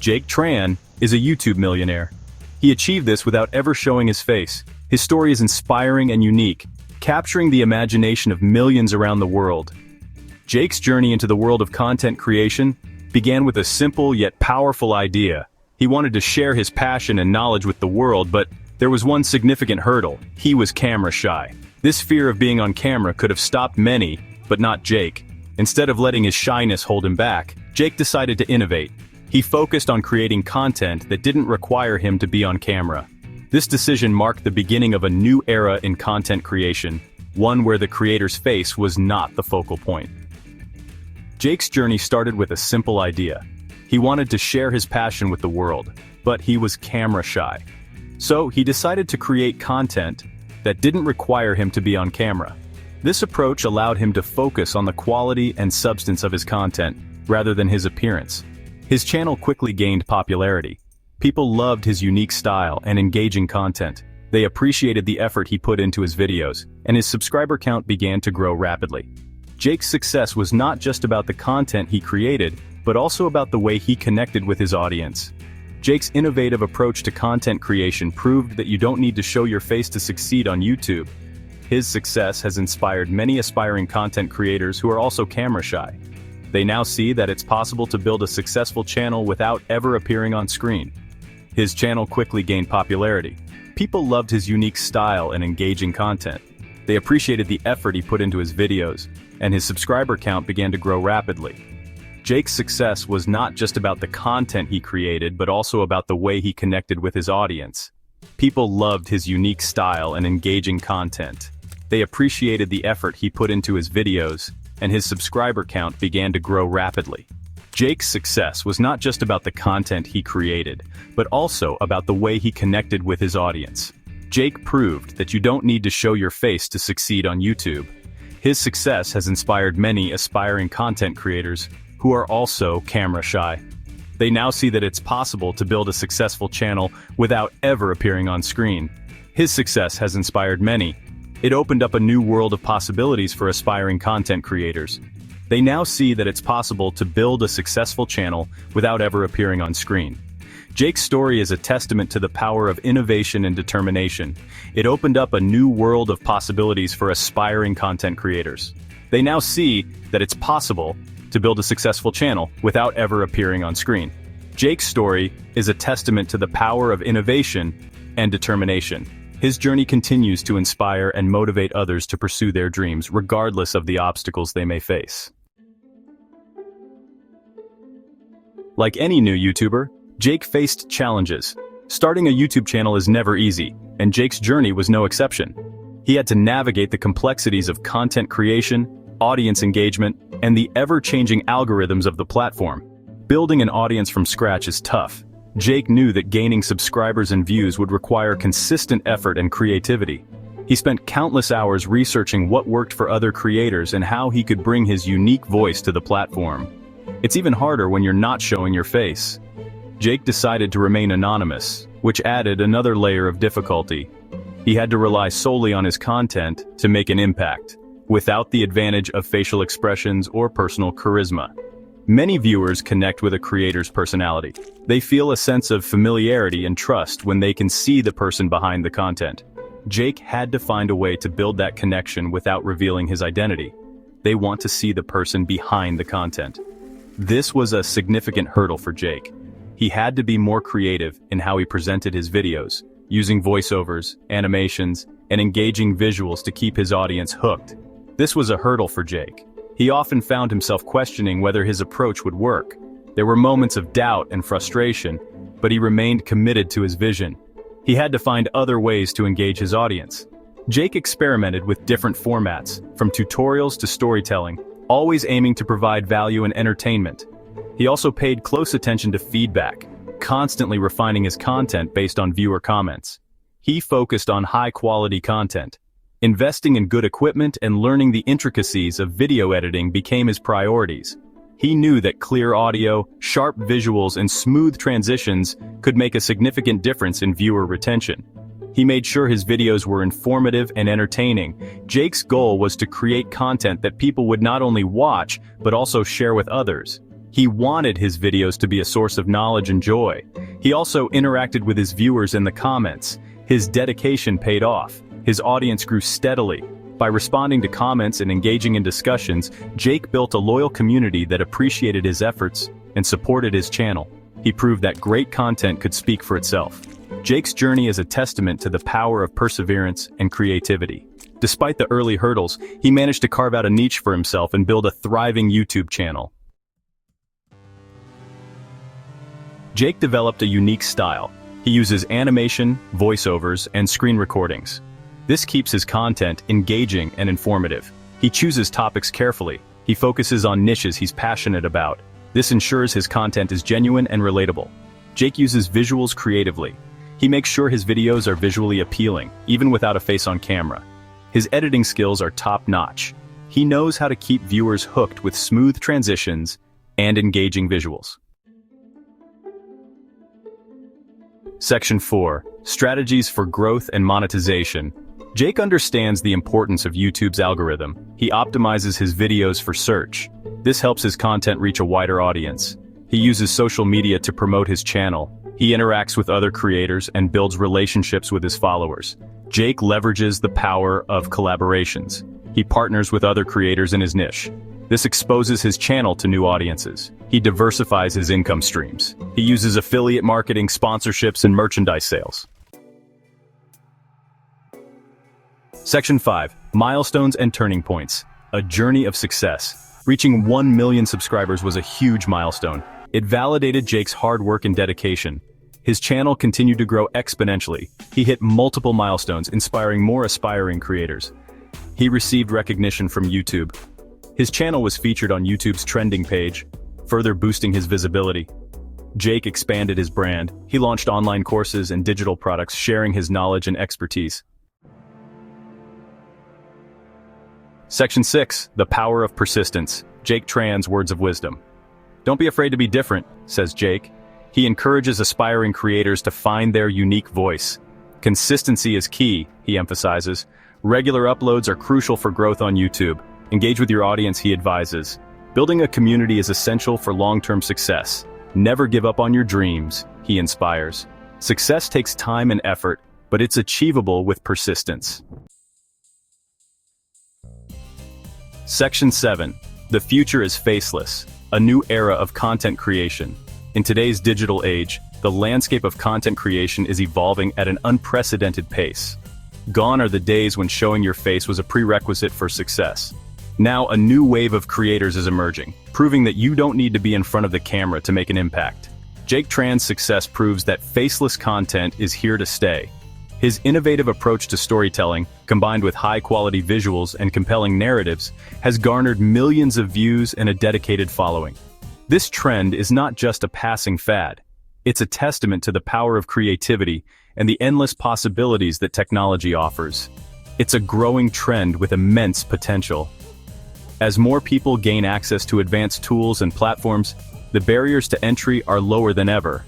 Jake Tran is a YouTube millionaire. He achieved this without ever showing his face. His story is inspiring and unique, capturing the imagination of millions around the world. Jake's journey into the world of content creation began with a simple yet powerful idea. He wanted to share his passion and knowledge with the world, but there was one significant hurdle. He was camera shy. This fear of being on camera could have stopped many, but not Jake. Instead of letting his shyness hold him back, Jake decided to innovate. He focused on creating content that didn't require him to be on camera. This decision marked the beginning of a new era in content creation, one where the creator's face was not the focal point. Jake's journey started with a simple idea. He wanted to share his passion with the world, but he was camera shy. So he decided to create content that didn't require him to be on camera. This approach allowed him to focus on the quality and substance of his content, rather than his appearance. His channel quickly gained popularity. People loved his unique style and engaging content. They appreciated the effort he put into his videos, and his subscriber count began to grow rapidly. Jake's success was not just about the content he created, but also about the way he connected with his audience. Jake's innovative approach to content creation proved that you don't need to show your face to succeed on YouTube. His success has inspired many aspiring content creators who are also camera shy. They now see that it's possible to build a successful channel without ever appearing on screen. His channel quickly gained popularity. People loved his unique style and engaging content. They appreciated the effort he put into his videos, and his subscriber count began to grow rapidly. Jake's success was not just about the content he created, but also about the way he connected with his audience. People loved his unique style and engaging content. They appreciated the effort he put into his videos, and his subscriber count began to grow rapidly. Jake's success was not just about the content he created, but also about the way he connected with his audience. Jake proved that you don't need to show your face to succeed on YouTube. His success has inspired many aspiring content creators who are also camera shy. They now see that it's possible to build a successful channel without ever appearing on screen. His success has inspired many. It opened up a new world of possibilities for aspiring content creators. They now see that it's possible to build a successful channel without ever appearing on screen. Jake's story is a testament to the power of innovation and determination. It opened up a new world of possibilities for aspiring content creators. They now see that it's possible to build a successful channel without ever appearing on screen. Jake's story is a testament to the power of innovation and determination. His journey continues to inspire and motivate others to pursue their dreams, regardless of the obstacles they may face. Like any new YouTuber, Jake faced challenges. Starting a YouTube channel is never easy, and Jake's journey was no exception. He had to navigate the complexities of content creation, audience engagement, and the ever-changing algorithms of the platform. Building an audience from scratch is tough. Jake knew that gaining subscribers and views would require consistent effort and creativity. He spent countless hours researching what worked for other creators and how he could bring his unique voice to the platform. It's even harder when you're not showing your face. Jake decided to remain anonymous, which added another layer of difficulty. He had to rely solely on his content to make an impact, without the advantage of facial expressions or personal charisma. Many viewers connect with a creator's personality. They feel a sense of familiarity and trust when they can see the person behind the content. Jake had to find a way to build that connection without revealing his identity. They want to see the person behind the content. This was a significant hurdle for Jake. He had to be more creative in how he presented his videos, using voiceovers, animations, and engaging visuals to keep his audience hooked. This was a hurdle for Jake. He often found himself questioning whether his approach would work. There were moments of doubt and frustration, but he remained committed to his vision. He had to find other ways to engage his audience. Jake experimented with different formats, from tutorials to storytelling, always aiming to provide value and entertainment. He also paid close attention to feedback, constantly refining his content based on viewer comments. He focused on high-quality content. Investing in good equipment and learning the intricacies of video editing became his priorities. He knew that clear audio, sharp visuals, and smooth transitions could make a significant difference in viewer retention. He made sure his videos were informative and entertaining. Jake's goal was to create content that people would not only watch, but also share with others. He wanted his videos to be a source of knowledge and joy. He also interacted with his viewers in the comments. His dedication paid off. His audience grew steadily. By responding to comments and engaging in discussions, Jake built a loyal community that appreciated his efforts and supported his channel. He proved that great content could speak for itself. Jake's journey is a testament to the power of perseverance and creativity. Despite the early hurdles, he managed to carve out a niche for himself and build a thriving YouTube channel. Jake developed a unique style. He uses animation, voiceovers, and screen recordings. This keeps his content engaging and informative. He chooses topics carefully. He focuses on niches he's passionate about. This ensures his content is genuine and relatable. Jake uses visuals creatively. He makes sure his videos are visually appealing, even without a face on camera. His editing skills are top-notch. He knows how to keep viewers hooked with smooth transitions and engaging visuals. Section 4. Strategies for Growth and Monetization. Jake understands the importance of YouTube's algorithm. He optimizes his videos for search. This helps his content reach a wider audience. He uses social media to promote his channel. He interacts with other creators and builds relationships with his followers. Jake leverages the power of collaborations. He partners with other creators in his niche. This exposes his channel to new audiences. He diversifies his income streams. He uses affiliate marketing, sponsorships, and merchandise sales. Section 5. Milestones and Turning Points. A journey of success. Reaching 1 million subscribers was a huge milestone. It validated Jake's hard work and dedication. His channel continued to grow exponentially. He hit multiple milestones, inspiring more aspiring creators. He received recognition from YouTube. His channel was featured on YouTube's trending page, further boosting his visibility. Jake expanded his brand. He launched online courses and digital products, sharing his knowledge and expertise. Section 6. The Power of Persistence. Jake Tran's words of wisdom. Don't be afraid to be different, says Jake. He encourages aspiring creators to find their unique voice. Consistency is key, he emphasizes. Regular uploads are crucial for growth on YouTube. Engage with your audience, he advises. Building a community is essential for long-term success. Never give up on your dreams, he inspires. Success takes time and effort, but it's achievable with persistence. Section 7. The future is faceless. A new era of content creation. In today's digital age, the landscape of content creation is evolving at an unprecedented pace. Gone are the days when showing your face was a prerequisite for success. Now a new wave of creators is emerging, proving that you don't need to be in front of the camera to make an impact. Jake Tran's success proves that faceless content is here to stay. His innovative approach to storytelling, combined with high-quality visuals and compelling narratives, has garnered millions of views and a dedicated following. This trend is not just a passing fad. It's a testament to the power of creativity and the endless possibilities that technology offers. It's a growing trend with immense potential. As more people gain access to advanced tools and platforms, the barriers to entry are lower than ever.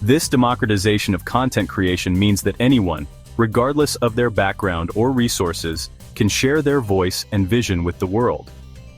This democratization of content creation means that anyone, regardless of their background or resources, can share their voice and vision with the world.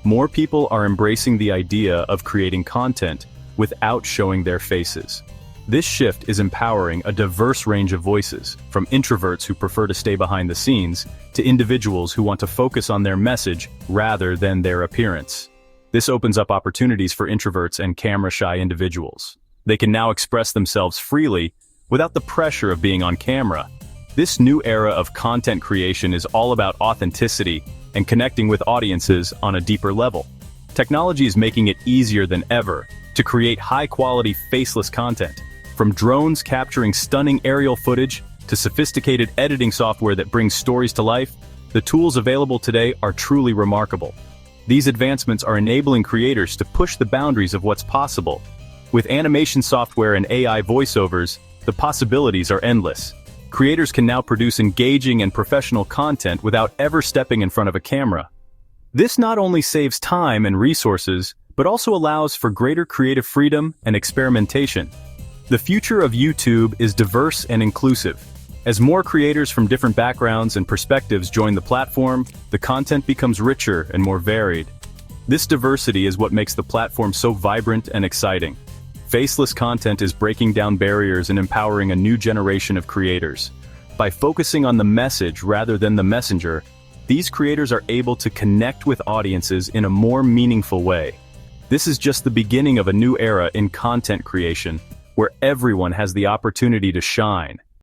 More people are embracing the idea of creating content without showing their faces. This shift is empowering a diverse range of voices, from introverts who prefer to stay behind the scenes, to individuals who want to focus on their message rather than their appearance. This opens up opportunities for introverts and camera-shy individuals. They can now express themselves freely without the pressure of being on camera. This new era of content creation is all about authenticity and connecting with audiences on a deeper level. Technology is making it easier than ever to create high-quality, faceless content. From drones capturing stunning aerial footage to sophisticated editing software that brings stories to life, the tools available today are truly remarkable. These advancements are enabling creators to push the boundaries of what's possible. With animation software and AI voiceovers, the possibilities are endless. Creators can now produce engaging and professional content without ever stepping in front of a camera. This not only saves time and resources, but also allows for greater creative freedom and experimentation. The future of YouTube is diverse and inclusive. As more creators from different backgrounds and perspectives join the platform, the content becomes richer and more varied. This diversity is what makes the platform so vibrant and exciting. Faceless content is breaking down barriers and empowering a new generation of creators. By focusing on the message rather than the messenger, these creators are able to connect with audiences in a more meaningful way. This is just the beginning of a new era in content creation, where everyone has the opportunity to shine.